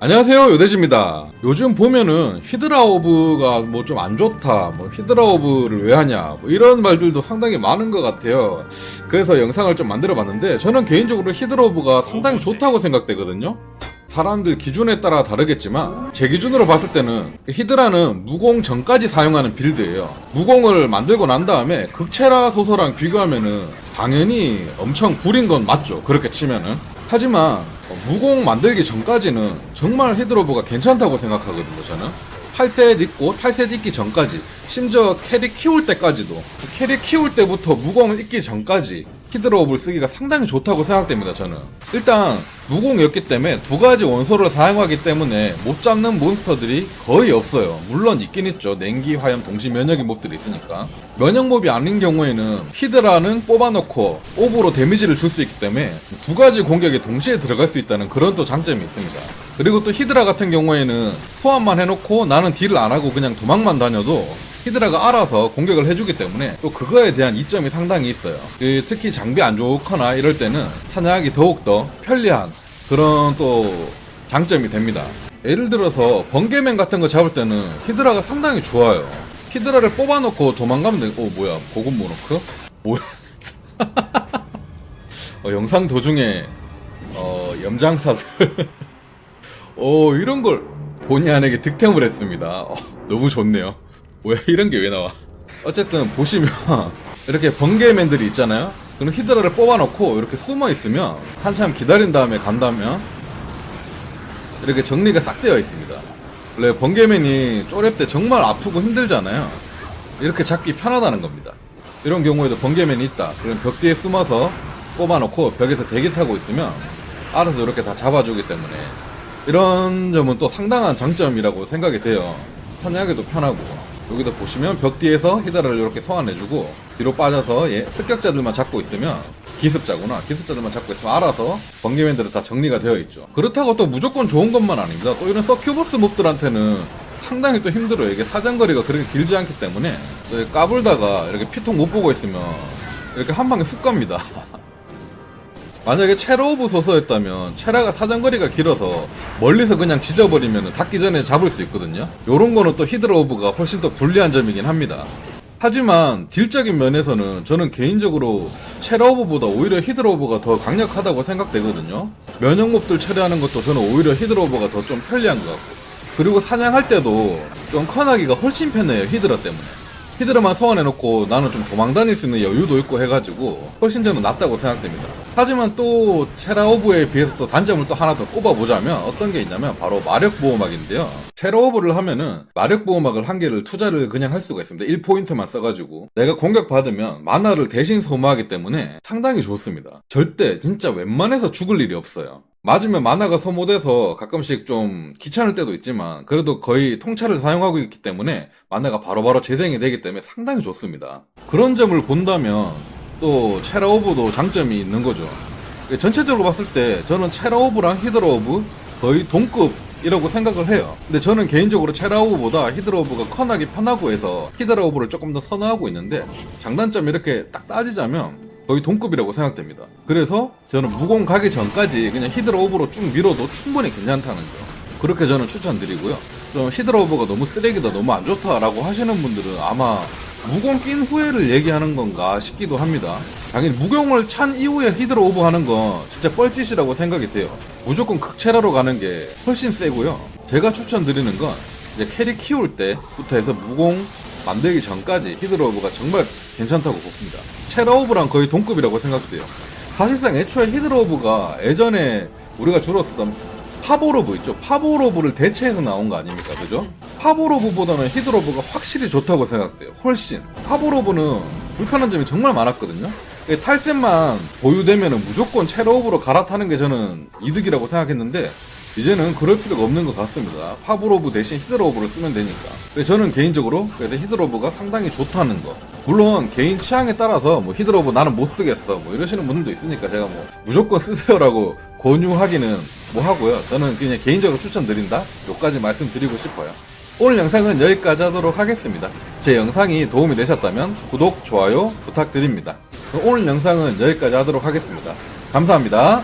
안녕하세요, 요대지입니다. 요즘 보면은 히드라오브가 뭐 좀 안 좋다, 뭐 히드라오브를 왜 하냐, 뭐 이런 말들도 상당히 많은 것 같아요. 그래서 영상을 좀 만들어 봤는데, 저는 개인적으로 히드라오브가 상당히 좋다고 생각되거든요. 사람들 기준에 따라 다르겠지만 제 기준으로 봤을 때는 히드라는 무공 전까지 사용하는 빌드예요. 무공을 만들고 난 다음에 극체라 소서랑 비교하면은 당연히 엄청 구린 건 맞죠, 그렇게 치면은. 하지만 무공 만들기 전까지는 정말 히드로브가 괜찮다고 생각하거든요. 저는 탈셋 있고 탈셋 있기 전까지, 심지어 캐릭 키울 때까지도, 캐릭 키울 때부터 무공을 있기 전까지 히드로브를 쓰기가 상당히 좋다고 생각됩니다. 저는 일단 무공이었기 때문에 두 가지 원소를 사용하기 때문에 못 잡는 몬스터들이 거의 없어요. 물론 있긴 있죠. 냉기, 화염, 동시 면역인 몹들이 있으니까. 면역 몹이 아닌 경우에는 히드라는 뽑아놓고 오브로 데미지를 줄 수 있기 때문에 두 가지 공격에 동시에 들어갈 수 있다는 그런 또 장점이 있습니다. 그리고 또 히드라 같은 경우에는 소환만 해놓고 나는 딜을 안하고 그냥 도망만 다녀도 히드라가 알아서 공격을 해주기 때문에 또 그거에 대한 이점이 상당히 있어요. 특히 장비 안 좋거나 이럴 때는 사냥하기 더욱더 편리한 그런 또 장점이 됩니다. 예를 들어서 번개맨 같은 거 잡을 때는 히드라가 상당히 좋아요. 히드라를 뽑아놓고 도망가면 되고, 뭐야, 고급 모노크? 뭐야. 영상 도중에 염장샷을 이런 걸 본의 아니게 득템을 했습니다. 너무 좋네요. 뭐야, 이런 게 왜 나와. 어쨌든 보시면 이렇게 번개맨들이 있잖아요. 그럼 히드라를 뽑아놓고 이렇게 숨어 있으면 한참 기다린 다음에 간다면 이렇게 정리가 싹 되어 있습니다. 원래 번개맨이 쪼렙 때 정말 아프고 힘들잖아요. 이렇게 잡기 편하다는 겁니다. 이런 경우에도 번개맨이 있다, 그럼 벽 뒤에 숨어서 뽑아놓고 벽에서 대기 타고 있으면 알아서 이렇게 다 잡아주기 때문에 이런 점은 또 상당한 장점이라고 생각이 돼요. 사냥하기도 편하고. 여기도 보시면 벽 뒤에서 히드라를 이렇게 소환해주고 뒤로 빠져서 습격자들만 잡고 있으면, 기습자구나, 기습자들만 잡고 있으면 알아서 번개맨들은 다 정리가 되어 있죠. 그렇다고 또 무조건 좋은 것만 아닙니다. 또 이런 서큐버스 몹들한테는 상당히 또 힘들어요. 이게 사정거리가 그렇게 길지 않기 때문에 까불다가 이렇게 피통 못 보고 있으면 이렇게 한 방에 훅 갑니다. 만약에 체라오브 소서였다면 체라가 사정거리가 길어서 멀리서 그냥 지져버리면 닿기 전에 잡을 수 있거든요. 요런 거는 또 히드라오브가 훨씬 더 불리한 점이긴 합니다. 하지만 딜적인 면에서는 저는 개인적으로 체라오브보다 오히려 히드라오브가 더 강력하다고 생각되거든요. 면역몹들 처리하는 것도 저는 오히려 히드라오브가 더 좀 편리한 것 같고, 그리고 사냥할 때도 좀 커나기가 훨씬 편해요. 히드라 때문에. 히드라만 소환해놓고 나는 좀 도망다닐 수 있는 여유도 있고 해가지고 훨씬 저는 낫다고 생각됩니다. 하지만 또 체라오브에 비해서 또 단점을 또 하나 더 꼽아보자면 어떤 게 있냐면 바로 마력보호막인데요. 체라오브를 하면은 마력보호막을 한 개를 투자를 그냥 할 수가 있습니다. 1포인트만 써가지고 내가 공격받으면 마나를 대신 소모하기 때문에 상당히 좋습니다. 절대 진짜 웬만해서 죽을 일이 없어요. 맞으면 마나가 소모돼서 가끔씩 좀 귀찮을 때도 있지만 그래도 거의 통찰을 사용하고 있기 때문에 마나가 바로바로 재생이 되기 때문에 상당히 좋습니다. 그런 점을 본다면 또 체라오브도 장점이 있는 거죠. 전체적으로 봤을 때 저는 체라오브랑 히드라오브 거의 동급이라고 생각을 해요. 근데 저는 개인적으로 체라오브보다 히드라오브가 커나기 편하고 해서 히드라오브를 조금 더 선호하고 있는데, 장단점 이렇게 딱 따지자면 거의 동급이라고 생각됩니다. 그래서 저는 무공 가기 전까지 그냥 히드라오브로 쭉 밀어도 충분히 괜찮다는 점, 그렇게 저는 추천드리고요. 좀 히드라오브가 너무 쓰레기다, 너무 안 좋다라고 하시는 분들은 아마 무공 낀 후회를 얘기하는 건가 싶기도 합니다. 당연히 무공을 찬 이후에 히드라오브 하는 건 진짜 뻘짓이라고 생각이 돼요. 무조건 극체라로 가는 게 훨씬 세고요. 제가 추천드리는 건 이제 캐릭 키울 때부터 해서 무공 만들기 전까지 히드라오브가 정말 괜찮다고 봅니다. 체라오브랑 거의 동급이라고 생각돼요. 사실상 애초에 히드라오브가 예전에 우리가 주로 쓰던 파보로브 있죠? 파보로브를 대체해서 나온 거 아닙니까? 그죠? 파보로브보다는 히드라오브가 확실히 좋다고 생각돼요. 훨씬. 파보로브는 불편한 점이 정말 많았거든요. 탈셋만 보유되면 무조건 체라오브로 갈아타는 게 저는 이득이라고 생각했는데 이제는 그럴 필요가 없는 것 같습니다. 파브로브 대신 히드라오브를 쓰면 되니까. 저는 개인적으로 그래서 히드라오브가 상당히 좋다는 거. 물론 개인 취향에 따라서 뭐 히드라오브 나는 못 쓰겠어 뭐 이러시는 분들도 있으니까 제가 뭐 무조건 쓰세요라고 권유하기는 뭐 하고요. 저는 그냥 개인적으로 추천드린다, 요까지 말씀드리고 싶어요. 오늘 영상은 여기까지 하도록 하겠습니다. 제 영상이 도움이 되셨다면 구독, 좋아요 부탁드립니다. 오늘 영상은 여기까지 하도록 하겠습니다. 감사합니다.